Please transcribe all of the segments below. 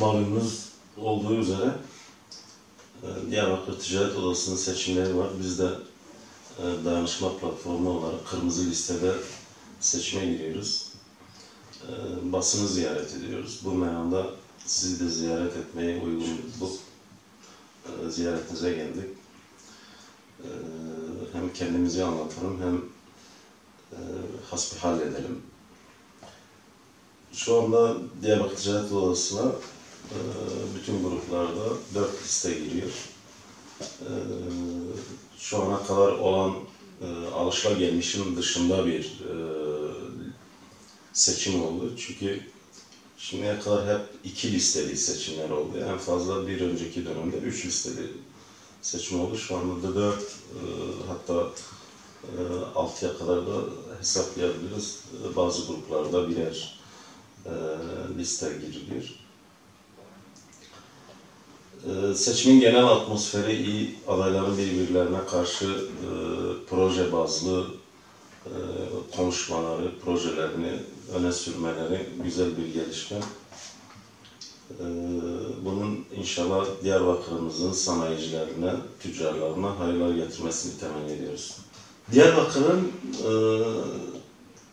Malumunuz olduğu üzere Diyarbakır Ticaret Odası'nın seçimleri var. Biz de dayanışma platformu olarak kırmızı listede seçime giriyoruz. Basını ziyaret ediyoruz. Bu meyanda sizi de ziyaret etmeye uygun bu ziyaretinize geldik. Hem kendimizi anlatalım hem hasbihal edelim. Şu anda Diyarbakır Ticaret Odası'na bütün gruplarda 4 liste giriyor. Şu ana kadar olan alışılagelmişin dışında bir seçim oldu. Çünkü şimdiye kadar hep 2 listeli seçimler oldu. En fazla bir önceki dönemde 3 listeli seçim oldu. Şu anda da 4 hatta 6'ya kadar da hesaplayabiliriz. Bazı gruplarda birer liste giriliyor. Seçimin genel atmosferi iyi, adayların birbirlerine karşı proje bazlı konuşmaları, projelerini öne sürmeleri güzel bir gelişme. Bunun inşallah Diyarbakır'ımızın sanayicilerine, tüccarlarına hayırlar getirmesini temenni ediyoruz. Diyarbakır'ın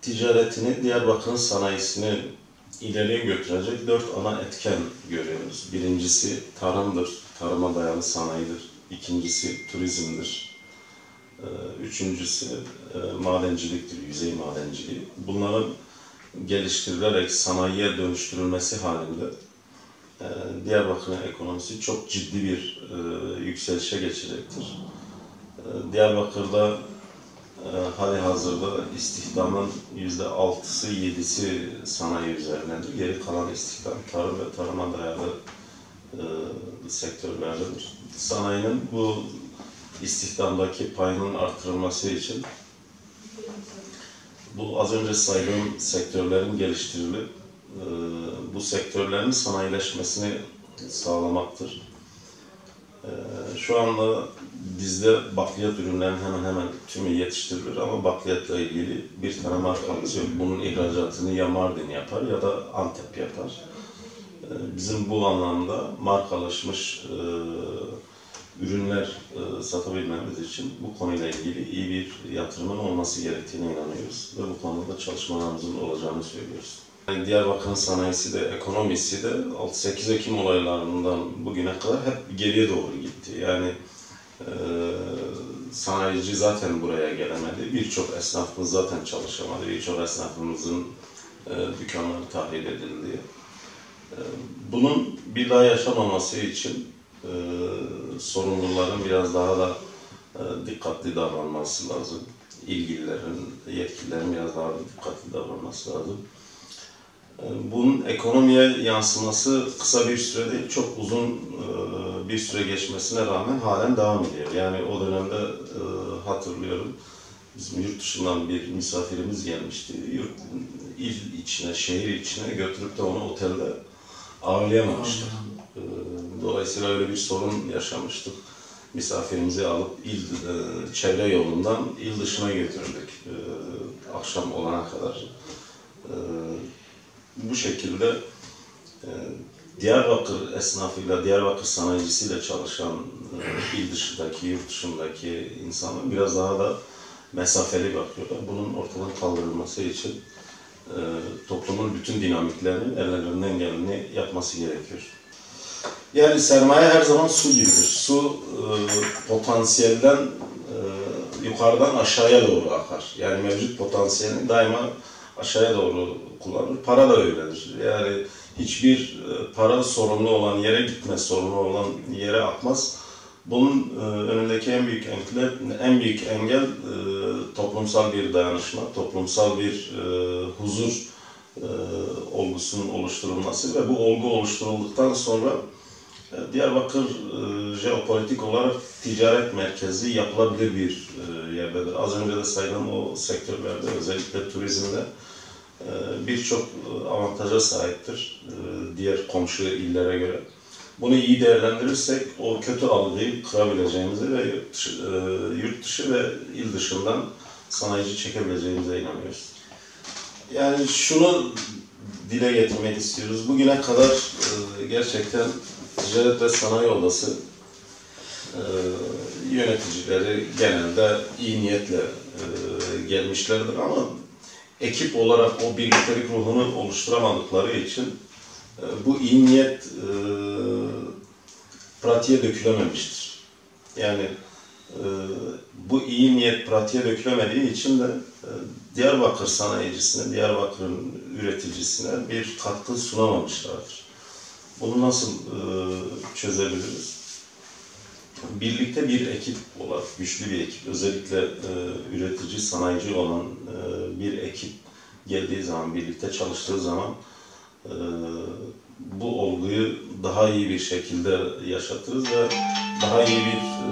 ticaretini, Diyarbakır'ın sanayisini ileriye götürecek 4 ana etken görüyoruz. Birincisi tarımdır, tarıma dayalı sanayidir. İkincisi turizmdir. Üçüncüsü madenciliktir, yüzey madenciliği. Bunların geliştirilerek sanayiye dönüştürülmesi halinde Diyarbakır'ın ekonomisi çok ciddi bir yükselişe geçecektir. Diyarbakır'da halihazırda istihdamın %6'sı 7'si sanayi üzerinedir. Geri kalan istihdam tarım ve tarıma dayalı sektörlerdedir. Sanayinin bu istihdamdaki payının artırılması için bu az önce saydığım sektörlerin geliştirilip bu sektörlerin sanayileşmesini sağlamaktır. Şu anda bizde bakliyat ürünlerinin hemen hemen tümü yetiştirilir ama bakliyatla ilgili bir tane markamız yok. Bunun ihracatını ya Mardin yapar ya da Antep yapar. Bizim bu anlamda markalaşmış ürünler satabilmemiz için bu konuyla ilgili iyi bir yatırımın olması gerektiğine inanıyoruz ve bu konuda çalışmalarımızın olacağını söylüyoruz. Diyarbakır'ın sanayisi de, ekonomisi de 6-8 Ekim olaylarından bugüne kadar hep geriye doğru gitti. Yani sanayici zaten buraya gelemedi. Birçok esnafımız zaten çalışamadı. Birçok esnafımızın dükkanları tahrip edildi. Bunun bir daha yaşamaması için sorumluların biraz daha da dikkatli davranması lazım. İlgililerin, yetkililerin biraz daha dikkatli davranması lazım. Bunun ekonomiye yansıması kısa bir süre değil, çok uzun bir süre geçmesine rağmen halen devam ediyor. Yani o dönemde hatırlıyorum, bizim yurt dışından bir misafirimiz gelmişti. İl içine, şehir içine götürüp de onu otelde ağırlayamamıştık. Dolayısıyla öyle bir sorun yaşamıştık. Misafirimizi alıp çevre yolundan il dışına götürdük akşam olana kadar. Bu şekilde Diyarbakır esnafıyla, Diyarbakır sanayicisiyle çalışan il dışındaki, yurt dışındaki insanlar biraz daha da mesafeli bakıyorlar. Bunun ortadan kaldırılması için toplumun bütün dinamiklerinin ellerinden geleni yapması gerekiyor. Yani sermaye her zaman su gibidir. Su potansiyelden yukarıdan aşağıya doğru akar. Yani mevcut potansiyelini daima aşağıya doğru kullanır. Para da öyledir. Yani hiçbir para sorumlu olan yere gitmez, sorumlu olan yere akmaz. Bunun önündeki en büyük engel toplumsal bir dayanışma, toplumsal bir huzur olgusunun oluşturulması ve bu olgu oluşturulduktan sonra Diyarbakır jeopolitik olarak ticaret merkezi yapılabilir bir yerdedir. Az önce de saydığım o sektörlerde, özellikle turizmde birçok avantaja sahiptir diğer komşu illere göre. Bunu iyi değerlendirirsek o kötü algıyı kırabileceğimize ve yurt dışı ve il dışından sanayici çekebileceğimize inanıyoruz. Yani şunu dile getirmek istiyoruz. Bugüne kadar gerçekten Ticaret ve Sanayi Odası yöneticileri genelde iyi niyetle gelmişlerdir ama ekip olarak o birliktelik ruhunu oluşturamadıkları için bu iyi niyet pratiğe dökülememiştir. Yani bu iyi niyet pratiğe dökülemediği için de Diyarbakır sanayicisine, Diyarbakır'ın üreticisine bir katkı sunamamışlardır. Bunu nasıl çözebiliriz? Birlikte bir ekip olarak, güçlü bir ekip, özellikle üretici, sanayici olan bir ekip geldiği zaman, birlikte çalıştığı zaman bu olguyu daha iyi bir şekilde yaşatırız ve daha iyi bir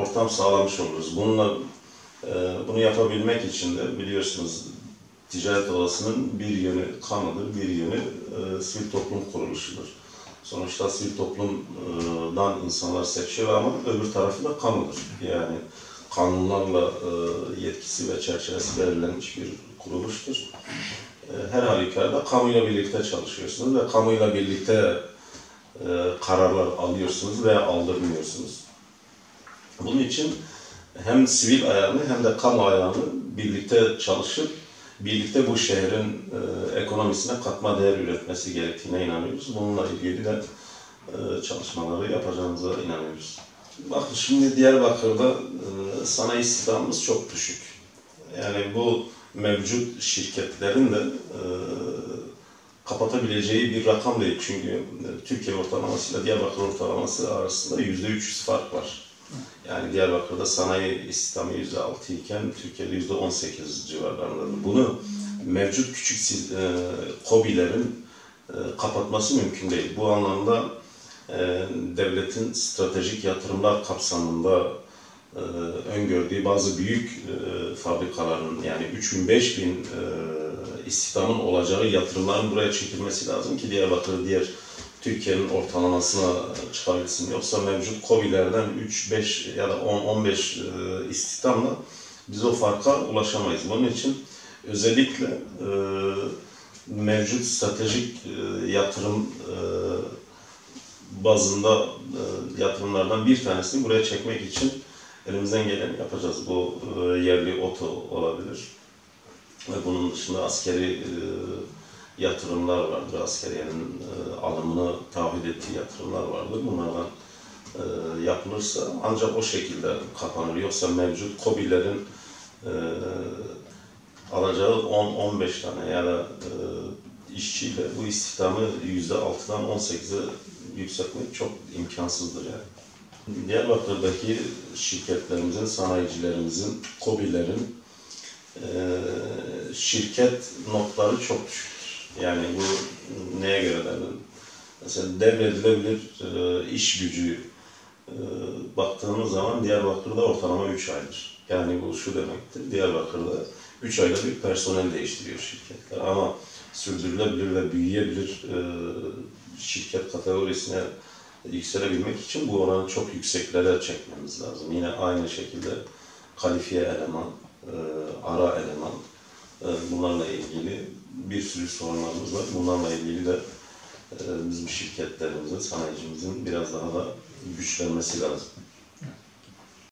ortam sağlamış oluruz. Bunu yapabilmek için de biliyorsunuz Ticaret Odası'nın bir yönü kamudur, bir yönü sivil toplum kuruluşudur. Sonuçta sivil toplumdan insanlar seçiyor ama öbür tarafı da kamudur. Yani kanunlarla yetkisi ve çerçevesi belirlenmiş bir kuruluştur. Her halükarda kamuyla birlikte çalışıyorsunuz ve kamuyla birlikte kararlar alıyorsunuz veya aldırmıyorsunuz. Bunun için hem sivil ayağını hem de kamu ayağını birlikte çalışıp birlikte bu şehrin ekonomisine katma değer üretmesi gerektiğine inanıyoruz. Bununla ilgili de çalışmaları yapacağımıza inanıyoruz. Bakın şimdi Diyarbakır'da sanayi istihdamımız çok düşük. Yani bu mevcut şirketlerin de kapatabileceği bir rakam değil. Çünkü Türkiye ortalamasıyla Diyarbakır ortalaması arasında %300 fark var. Yani Diyarbakır'da sanayi istihdamı %6 iken Türkiye'de %18 civarlarında. Bunu mevcut küçük KOBİ'lerin kapatması mümkün değil. Bu anlamda devletin stratejik yatırımlar kapsamında öngördüğü bazı büyük fabrikaların yani 3000-5000 istihdamın olacağı yatırımların buraya çekilmesi lazım ki Diyarbakır diğer Türkiye'nin ortalamasına çıkabilsin. Yoksa mevcut KOBİ'lerden 3-5 ya da 10-15 istihdamla biz o farka ulaşamayız. Bunun için özellikle mevcut stratejik yatırım bazında yatırımlardan bir tanesini buraya çekmek için elimizden geleni yapacağız. Bu yerli oto olabilir. Ve bunun dışında askeri yatırımlar vardır. Askeriyenin alımını taahhüt ettiği yatırımlar vardır. Bunlardan yapılırsa ancak o şekilde kapanır. Yoksa mevcut KOBİ'lerin alacağı 10-15 tane ya da işçiyle bu istihdamı %6'dan 18'e yükseltmek çok imkansızdır yani. Diyarbakır'daki şirketlerimizin, sanayicilerimizin, KOBİ'lerin şirket notları çok düşüktür. Yani bu neye göre derler? Mesela devredilebilir iş gücü baktığımız zaman Diyarbakır'da ortalama 3 aydır. Yani bu şu demektir, Diyarbakır'da 3 ayda bir personel değiştiriyor şirketler. Ama sürdürülebilir ve büyüyebilir şirket kategorisine yükselebilmek için bu oranı çok yükseklere çekmemiz lazım. Yine aynı şekilde kalifiye eleman, ara eleman, bunlarla ilgili bir sürü sorunlarımız var. Bunlarla ilgili de bizim şirketlerimizin, sanayicimizin biraz daha da güçlenmesi lazım.